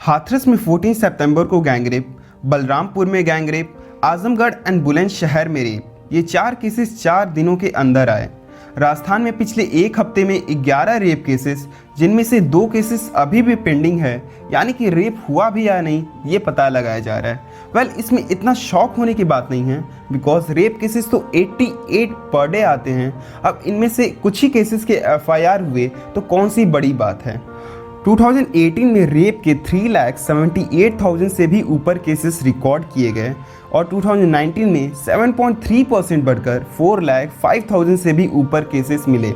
हाथरस में 14 सितंबर को गैंगरेप, बलरामपुर में गैंगरेप, आजमगढ़ एंड बुलंदशहर में रेप, ये 4 केसेस 4 दिनों के अंदर आए। राजस्थान में पिछले एक हफ्ते में 11 रेप केसेस, जिनमें से 2 केसेस अभी भी पेंडिंग है, यानी कि रेप हुआ भी या नहीं ये पता लगाया जा रहा है। इसमें इतना शॉक होने की बात नहीं है, बिकॉज रेप केसेस तो 88 पर डे आते हैं। अब इनमें से कुछ ही केसेस के FIR हुए तो कौन सी बड़ी बात है। 2018 में रेप के 3,78,000 से भी ऊपर केसेस रिकॉर्ड किए गए और 2019 में 7.3% बढ़कर 4,05,000 से भी ऊपर केसेस मिले।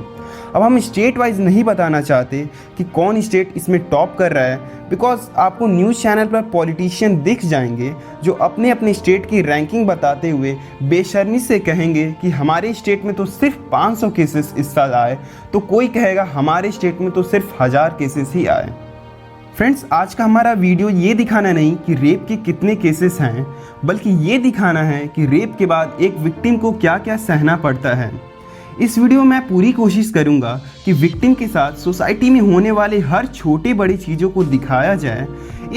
अब हम स्टेट वाइज नहीं बताना चाहते कि कौन स्टेट इसमें टॉप कर रहा है, बिकॉज आपको न्यूज़ चैनल पर पॉलिटिशियन दिख जाएंगे जो अपने अपने स्टेट की रैंकिंग बताते हुए बेशर्मी से कहेंगे कि हमारे स्टेट में तो सिर्फ 500 केसेस इस साल आए, तो कोई कहेगा हमारे स्टेट में तो सिर्फ 1000 केसेस ही आए। फ्रेंड्स, आज का हमारा वीडियो ये दिखाना नहीं कि रेप के कितने केसेस हैं, बल्कि ये दिखाना है कि रेप के बाद एक विक्टिम को क्या क्या सहना पड़ता है। इस वीडियो में मैं पूरी कोशिश करूंगा कि विक्टिम के साथ सोसाइटी में होने वाले हर छोटे बड़ी चीज़ों को दिखाया जाए।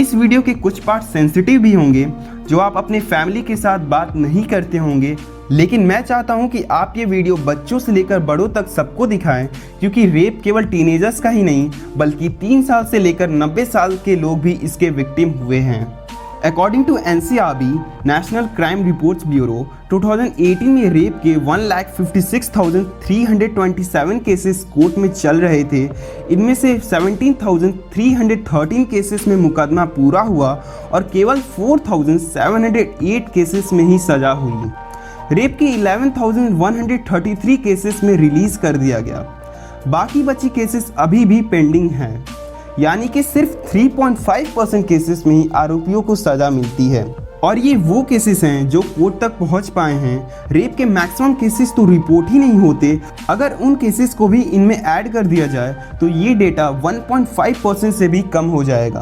इस वीडियो के कुछ पार्ट सेंसिटिव भी होंगे जो आप अपने फैमिली के साथ बात नहीं करते होंगे, लेकिन मैं चाहता हूं कि आप ये वीडियो बच्चों से लेकर बड़ों तक सबको दिखाएं, क्योंकि रेप केवल टीनेजर्स का ही नहीं बल्कि 3 साल से लेकर 90 साल के लोग भी इसके विक्टिम हुए हैं। According to NCRB national crime reports bureau, 2018 में रेप के 1,56,327 केसेस कोर्ट में चल रहे थे। इनमें से 17,313 केसेस में मुकदमा पूरा हुआ और केवल 4,708 केसेस में ही सजा हुई। रेप के 11,133 केसेस में रिलीज कर दिया गया। बाकी बची केसेस अभी भी पेंडिंग हैं, यानी कि सिर्फ 3.5% केसेस में ही आरोपियों को सजा मिलती है और ये वो केसेस हैं जो कोर्ट तक पहुंच पाए हैं। रेप के मैक्सिमम केसेस तो रिपोर्ट ही नहीं होते। अगर उन केसेस को भी इनमें ऐड कर दिया जाए तो ये डेटा 1.5% से भी कम हो जाएगा।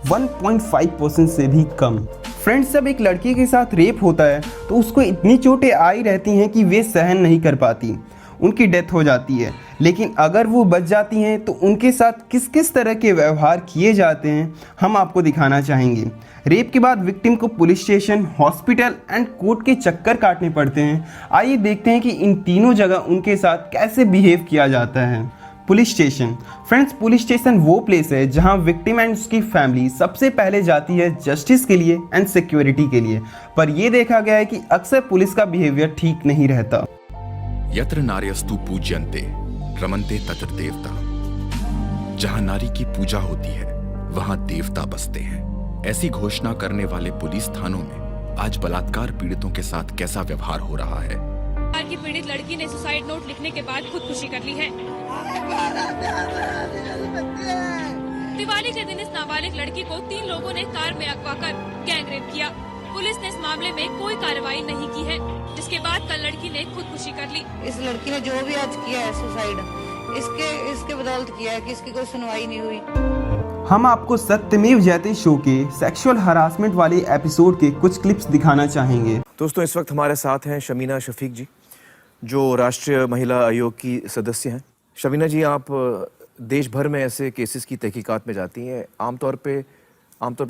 1.5% से भी कम। फ्रेंड्स, जब एक लड़की के साथ रेप होता है तो उसको इतनी चोटें आई रहती हैं कि वे सहन नहीं कर पाती, उनकी डेथ हो जाती है। लेकिन अगर वो बच जाती हैं तो उनके साथ किस किस तरह के व्यवहार किए जाते हैं हम आपको दिखाना चाहेंगे। रेप के बाद विक्टिम को police station, hospital and court के चक्कर काटने पड़ते हैं। आइए देखते हैं कि इन तीनों जगह उनके साथ कैसे बिहेव किया जाता है। Police station. Friends, police station वो प्लेस है जहां विक्टिम एंड उसकी फैमिली सबसे पहले जाती है जस्टिस के लिए एंड सिक्योरिटी के लिए। पर यह देखा गया है कि अक्सर पुलिस का बिहेवियर ठीक नहीं रहता। यत्र नार्यस्तु पूज्यन्ते रमन्ते तत्र देवता। जहां नारी की पूजा होती है वहां देवता बसते हैं। ऐसी घोषणा करने वाले पुलिस थानों में आज बलात्कार पीड़ितों के साथ कैसा व्यवहार हो रहा है। की पीड़ित लड़की ने सुसाइड नोट लिखने के बाद खुदकुशी कर ली है। दिवाली के दिन इस नाबालिग लड़की को 3 लोगों ने कार में अगवा कर गैंगरेप किया। पुलिस ने इस मामले में कोई कार्रवाई नहीं की है, जिसके बाद कल लड़की ने खुदकुशी कर ली। इस लड़की ने जो भी आज किया है सुसाइड, इसके बदौलत किया है कि इसकी कोई सुनवाई नहीं हुई। हम आपको सत्यमेव जयते शो के सेक्सुअल हरासमेंट वाले एपिसोड के कुछ क्लिप्स दिखाना चाहेंगे। दोस्तों, इस वक्त हमारे साथ हैं शमीना शफीक जी, जो राष्ट्रीय महिला आयोग की सदस्य हैं। शमीना जी, आप देश भर में ऐसे केसेस की तहकीकात में जाती हैं। आमतौर पे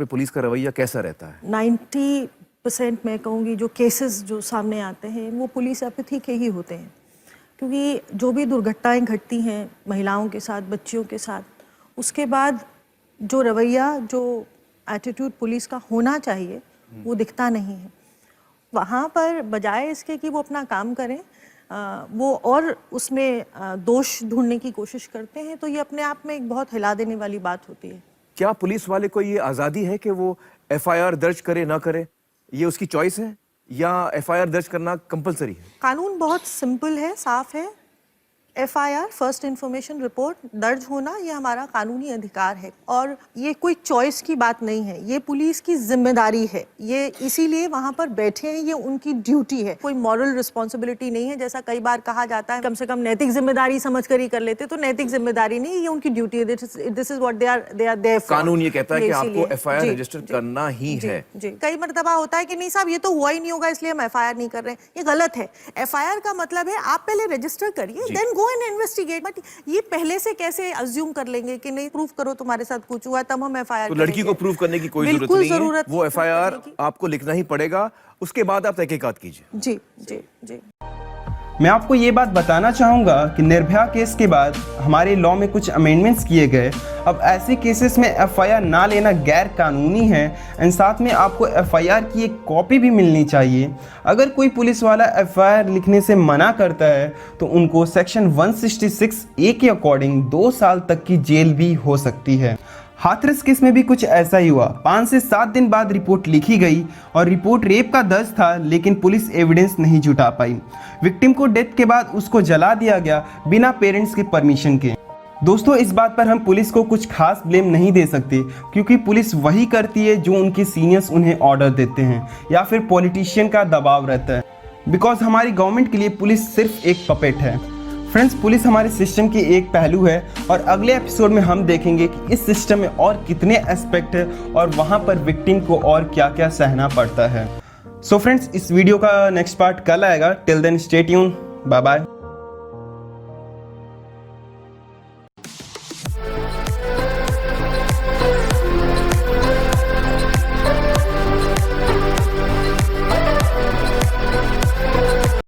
पुलिस का रवैया कैसा रहता है? 90% मैं कहूँगी जो केसेस जो सामने आते हैं वो पुलिस एपैथी के ही होते हैं, क्योंकि जो भी दुर्घटनाएं घटती हैं महिलाओं के साथ, बच्चियों के साथ, उसके बाद जो रवैया, जो एटीट्यूड पुलिस का होना चाहिए वो दिखता नहीं है। वहाँ पर बजाय इसके कि वो अपना काम करें, वो और उसमें दोष ढूंढने की कोशिश करते हैं, तो ये अपने आप में एक बहुत हिला देने वाली बात होती है। क्या पुलिस वाले को ये आज़ादी है कि वो FIR दर्ज करे ना करे, ये उसकी चॉइस है, या FIR दर्ज करना कंपलसरी है? कानून बहुत सिंपल है, साफ है। FIR फर्स्ट इन्फॉर्मेशन रिपोर्ट दर्ज होना ये हमारा कानूनी अधिकार है और ये कोई चॉइस की बात नहीं है, ये पुलिस की जिम्मेदारी है। ये इसीलिए वहाँ पर बैठे हैं, ये उनकी ड्यूटी है, कोई मॉरल रिस्पॉन्सिबिलिटी नहीं है। जैसा कई बार कहा जाता है कम से कम नैतिक जिम्मेदारी समझ कर ही कर लेते, तो नैतिक जिम्मेदारी नहीं, ये उनकी ड्यूटी है। This is what they are there for. कानून ये कहता है कि आपको FIR रजिस्टर करना ही है। कई मर्तबा होता है कि नहीं साहब ये तो हुआ ही नहीं होगा इसलिए हम FIR नहीं कर रहे हैं, ये गलत है। FIR का मतलब है आप पहले रजिस्टर करिए, then go and investigate, but ये पहले से कैसे अज्यूम कर लेंगे कि नहीं प्रूफ करो तुम्हारे साथ कुछ हुआ तब हम एफआईआर तो लड़की को प्रूव करने की कोई जरूरत नहीं है, वो एफआईआर आपको लिखना ही पड़ेगा, उसके बाद आप तहकीकात कीजिए। जी जी जी। मैं आपको ये बात बताना चाहूँगा कि निर्भया केस के बाद हमारे लॉ में कुछ अमेंडमेंट्स किए गए। अब ऐसे केसेस में एफआईआर ना लेना गैर कानूनी है एंड साथ में आपको एफआईआर की एक कॉपी भी मिलनी चाहिए। अगर कोई पुलिस वाला एफआईआर लिखने से मना करता है तो उनको सेक्शन 166 ए के अकॉर्डिंग 2 साल तक की जेल भी हो सकती है। हाथरस केस में भी कुछ ऐसा ही हुआ। 5 से 7 दिन बाद रिपोर्ट लिखी गई और रिपोर्ट रेप का दर्ज था, लेकिन पुलिस एविडेंस नहीं जुटा पाई। विक्टिम को डेथ के बाद उसको जला दिया गया बिना पेरेंट्स के परमिशन के। दोस्तों, इस बात पर हम पुलिस को कुछ खास ब्लेम नहीं दे सकते, क्योंकि पुलिस वही करती है जो उनके सीनियर्स उन्हें ऑर्डर देते हैं या फिर पॉलिटिशियन का दबाव रहता है। बिकॉज हमारी गवर्नमेंट के लिए पुलिस सिर्फ एक पपेट है। फ्रेंड्स, पुलिस हमारे सिस्टम की एक पहलू है और अगले एपिसोड में हम देखेंगे कि इस सिस्टम में और कितने एस्पेक्ट है और वहाँ पर विक्टिम को और क्या क्या सहना पड़ता है। सो फ्रेंड्स, इस वीडियो का नेक्स्ट पार्ट कल आएगा। Till then stay tune, bye bye.